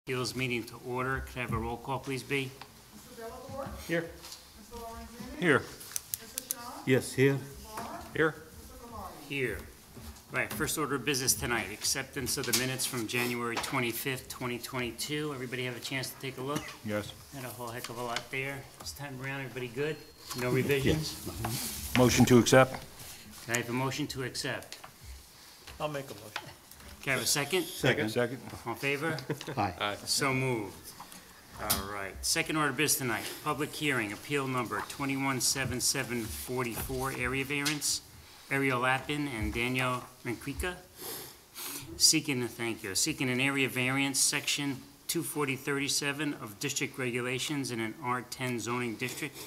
Appeals meeting to order. Could I have a roll call, please, B? Mr. Delacorte? Here. Mr. Lorenzini? Here. Mr. Shaw? Yes, here. Mr. Barr? Here. Mr. Cavalli? Here. Right, first order of business tonight, acceptance of the minutes from January 25th, 2022. Everybody have a chance to take a look? Yes. Had a whole heck of a lot there. This time around, everybody good? No revisions? Motion to accept? Can I have a motion to accept? I'll make a motion. Can I have a second? Second. All in favor? Aye. So moved. All right. Second order of business tonight, public hearing, appeal number 217744, area variance, Ariel Lappin and Daniel Manquica, seeking an area variance, section 24037 of district regulations in an R10 zoning district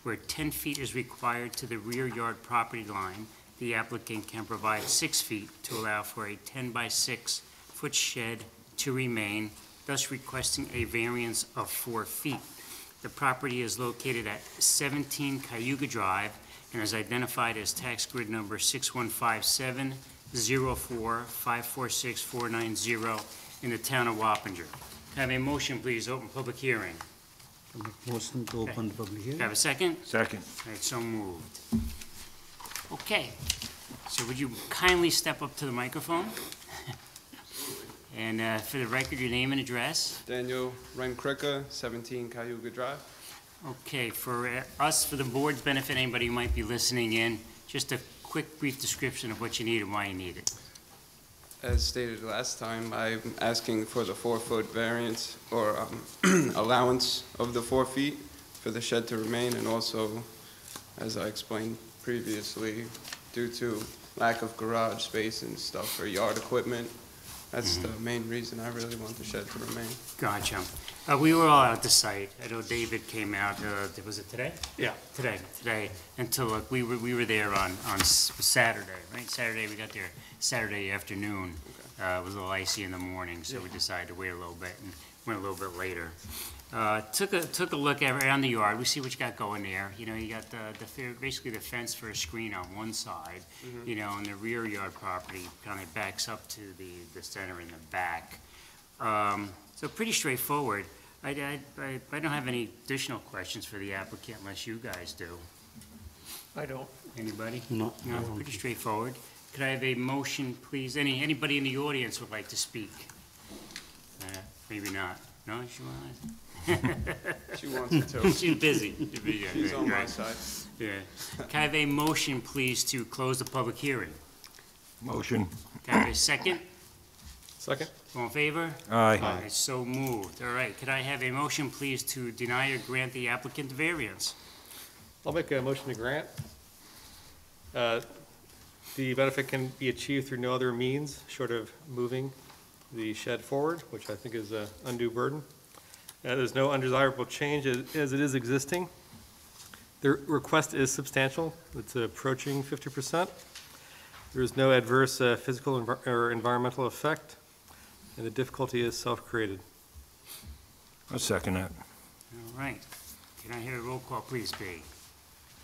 where 10 feet is required to the rear yard property line. The applicant can provide 6 feet to allow for a 10 by 6 foot shed to remain, thus requesting a variance of 4 feet. The property is located at 17 Cayuga Drive and is identified as tax grid number 615704546490 in the town of Wappinger. Have a motion, please, open public hearing. Motion to open the public hearing. Have a second? Second. All right, so moved. Okay, so would you kindly step up to the microphone? And for the record, your name and address. Daniel Renkricka, 17 Cayuga Drive. Okay, for us, for the board's benefit, anybody who might be listening in, just a quick, brief description of what you need and why you need it. As stated last time, I'm asking for the 4-foot variance or allowance of the 4 feet for the shed to remain, and also, as I explained previously, due to lack of garage space and stuff for yard equipment. That's the main reason I really want the shed to remain. Gotcha. We were all at the site. I know David came out, was it today? Yeah. Today. Until, look, we were there on Saturday, right? Saturday, we got there Saturday afternoon. Okay. It was a little icy in the morning, so we decided to wait a little bit and went a little bit later. Took a look around the yard. We see what you got going there. You know, you got basically the fence for a screen on one side, you know, and the rear yard property kind of backs up to the center in the back. So pretty straightforward. I don't have any additional questions for the applicant unless you guys do. I don't. Anybody? No. No, pretty straightforward. Could I have a motion, please? Anybody in the audience would like to speak? Maybe not. No, she wants. She wants it to. She's busy. She's on my side. Yeah. Can I have a motion, please, to close the public hearing? Motion. Can I have a second? Second. All in favor? Aye. Aye. So moved. All right. Could I have a motion, please, to deny or grant the applicant the variance? I'll make a motion to grant. The benefit can be achieved through no other means short of moving the shed forward, which I think is an undue burden. There's no undesirable change as it is existing. The request is substantial. It's approaching 50%. There is no adverse physical or environmental effect, and the difficulty is self-created. I'll second that. All right. Can I hear a roll call, please, B?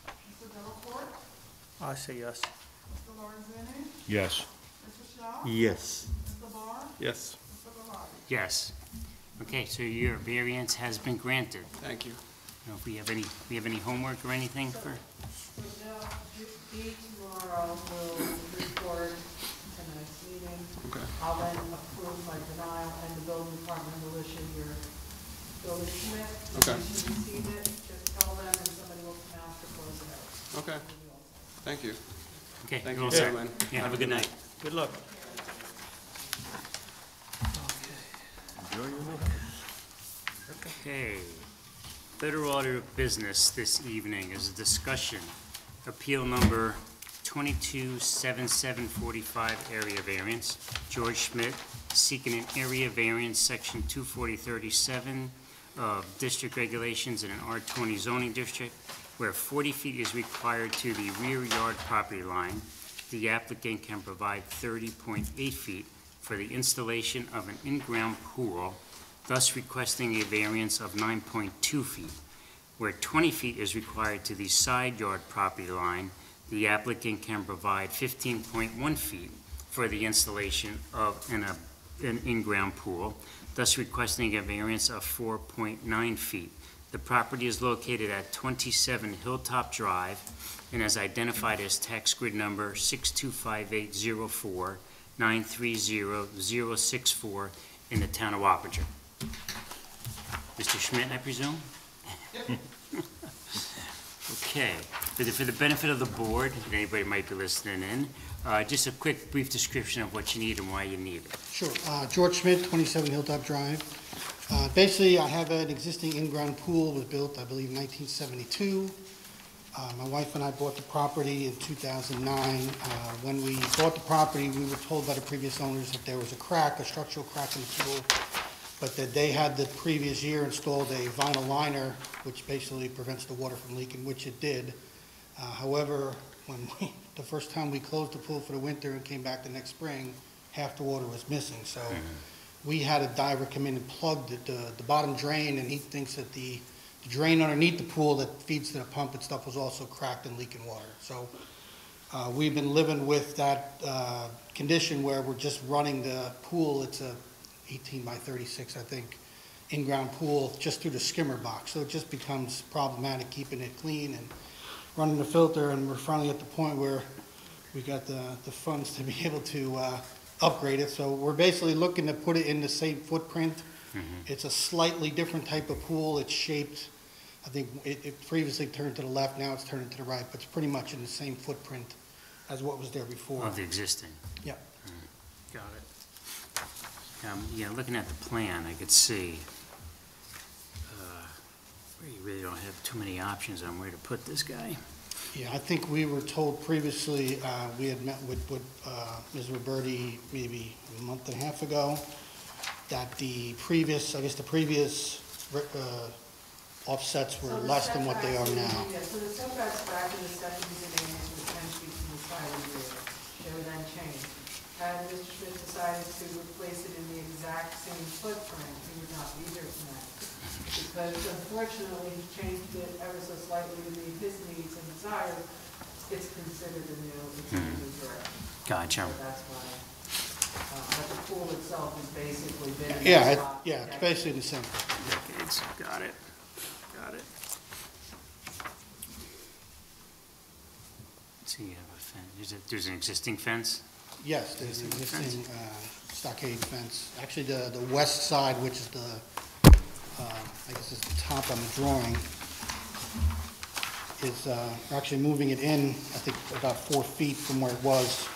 Mr. Delacorte? I say yes. Mr. Lorenzini? Yes. Mr. Shaw? Yes. Mr. Barr? Yes. Mr. Cavalli? Yes. Okay, so your variance has been granted. Thank you. Now, if we have any homework or anything for? So now, B tomorrow will report tonight's meeting. Okay. I'll then approve my denial, and the building department will issue your building permit. Okay. Once you receive it, just tell them, and somebody will come out to close it out. Okay. Thank you. Okay. Thank you're you, all set. gentlemen. Yeah, have a good night. Good luck. Enjoy your new Okay. Federal order of business this evening is a discussion, appeal number 227745, area variance. George Schmidt seeking an area variance, section 24037 of district regulations in an R20 zoning district where 40 feet is required to the rear yard property line. The applicant can provide 30.8 feet for the installation of an in-ground pool, thus requesting a variance of 9.2 feet. Where 20 feet is required to the side yard property line, the applicant can provide 15.1 feet for the installation of an in-ground pool, thus requesting a variance of 4.9 feet. The property is located at 27 Hilltop Drive and is identified as tax grid number 6258049300064 in the town of Wappinger. Mr. Schmidt, I presume? Okay, for the benefit of the board, and anybody might be listening in, just a quick, brief description of what you need and why you need it. Sure. George Schmidt, 27 Hilltop Drive. Basically, I have an existing in-ground pool, was built, I believe, in 1972. My wife and I bought the property in 2009. When we bought the property, we were told by the previous owners that there was a crack, a structural crack in the pool, but that they had the previous year installed a vinyl liner, which basically prevents the water from leaking, which it did. However, the first time we closed the pool for the winter and came back the next spring, half the water was missing. So we had a diver come in and plug the bottom drain, and he thinks that the drain underneath the pool that feeds to the pump and stuff was also cracked and leaking water. So we've been living with that condition where we're just running the pool. It's a 18 by 36, I think, in-ground pool just through the skimmer box. So it just becomes problematic keeping it clean and running the filter, and we're finally at the point where we got the funds to be able to upgrade it. So we're basically looking to put it in the same footprint. It's a slightly different type of pool. It's shaped, I think it previously turned to the left, now it's turning to the right, but it's pretty much in the same footprint as what was there before. Of the existing? Yeah. Got it. Yeah, looking at the plan, I could see where you really don't have too many options on where to put this guy. Yeah, I think we were told previously, we had met with Ms. Roberti maybe a month and a half ago, that the previous offsets were less than what they are now. Yeah, so the setbacks back in the 70s and 80s were 10 feet from the side of the rear. They were then changed. And Mr. Schmidt decided to replace it in the exact same footprint. He would not be here tonight. Because unfortunately, he changed it ever so slightly to meet his needs and desires. It's considered a new direct. Gotcha. So that's why. But the pool itself is basically been in Yeah, that spot it's for basically the same. Decades, got it. Let's see, you have a fence, there's an existing fence? Yes, there's an existing stockade fence. Actually, the west side, which is I guess is the top on the drawing, is we're actually moving it in, I think, about 4 feet from where it was.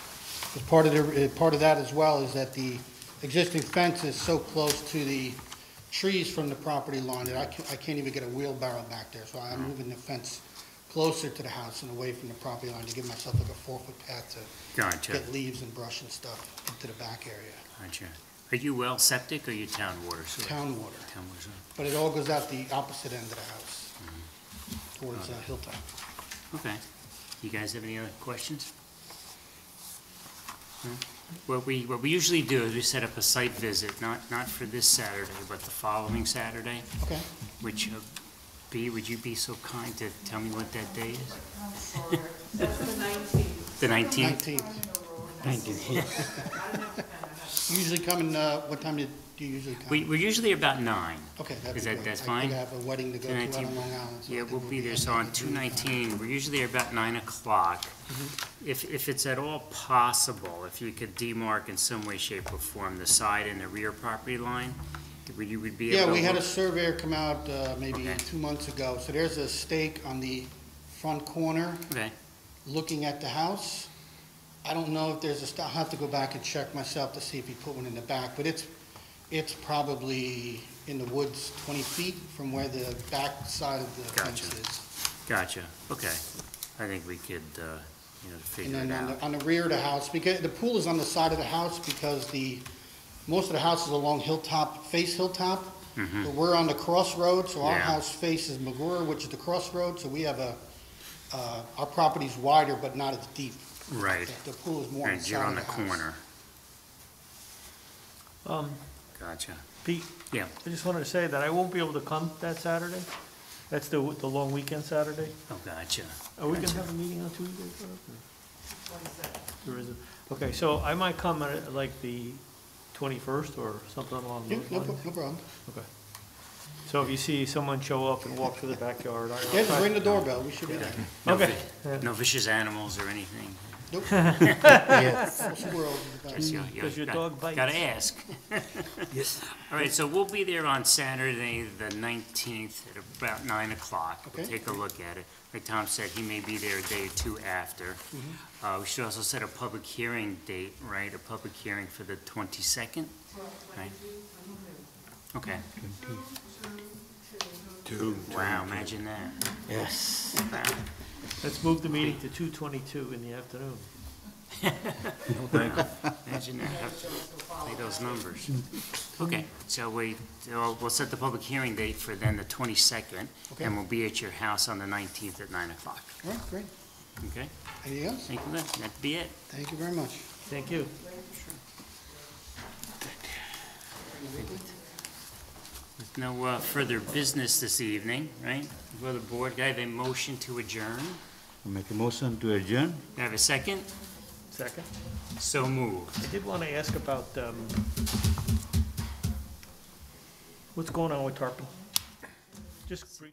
As part of that as well is that the existing fence is so close to the trees from the property line that I can't even get a wheelbarrow back there. So I'm moving the fence closer to the house and away from the property line to give myself like a 4-foot path to Gotcha. get leaves and brush and stuff into the back area. Gotcha. Are you well septic or you town water source? Town water. Town water source. But it all goes out the opposite end of the house, towards Hilltop. Okay. You guys have any other questions? No? What we usually do is we set up a site visit, not for this Saturday, but the following Saturday, Okay. which, would you be so kind to tell me what that day is? sure. That's the 19th. The 19th? 19th. Usually coming, what time do you usually come? We're usually about 9. Okay, that'd be Is that- great. that's I fine? think I have a wedding to go to out 219. on Long Island. so I Yeah, think we'll be there, so on 219, we're usually about 9 o'clock. If it's at all possible, if you could demarc in some way, shape, or form the side and the rear property line, you would be able to... Yeah, we had a surveyor come out maybe Okay. 2 months ago. So there's a stake on the front corner Okay, looking at the house. I don't know if there's I'll have to go back and check myself to see if he put one in the back, but it's probably in the woods 20 feet from where the back side of the fence Gotcha. is. gotcha, okay. I think we could, And figure then it out. on the rear of the house, because the pool is on the side of the house because most of the houses along Hilltop face Hilltop. But we're on the crossroads, so our Yeah. house faces McGruer, which is the crossroad, so we have our property's wider but not as deep. Right, The pool is more on the and you're side on of the the house. corner, gotcha. Pete, Yeah, I just wanted to say that I won't be able to come that Saturday. That's the long weekend Saturday. oh, gotcha. Are we gonna Gotcha. have a meeting on Tuesday? What is that? There is okay, so I might come at like the 21st or something along Yeah, those no, lines? no problem. Okay. So if you see someone show up and walk through the backyard, Yeah, just ring the doorbell, we should be there. No Okay. vi- No vicious animals or anything. Nope. Yes. No squirrels in the back. Just, Does your dog bite? Gotta ask. Yes. All right, so we'll be there on Saturday, the 19th, at about 9 o'clock. We'll Okay. take a look at it. Like Tom said, he may be there a day or two after. We should also set a public hearing date, right? A public hearing for the 22nd? Right. Okay. Wow, imagine that. Yes. Wow. Let's move the meeting to 2:22 in the afternoon. Imagine that, have to play those numbers. Okay, so we'll set the public hearing date for then the 22nd, Okay. and we'll be at your house on the 19th at 9 o'clock. All right, great. Okay? Anything else? Thank you, that'd be it. Thank you very much. Thank you. With no further business this evening, right? For the board, do I have a motion to adjourn? I make a motion to adjourn. Do I have a second? Second. So moved. I did want to ask about, what's going on with Tarpon? Just brief.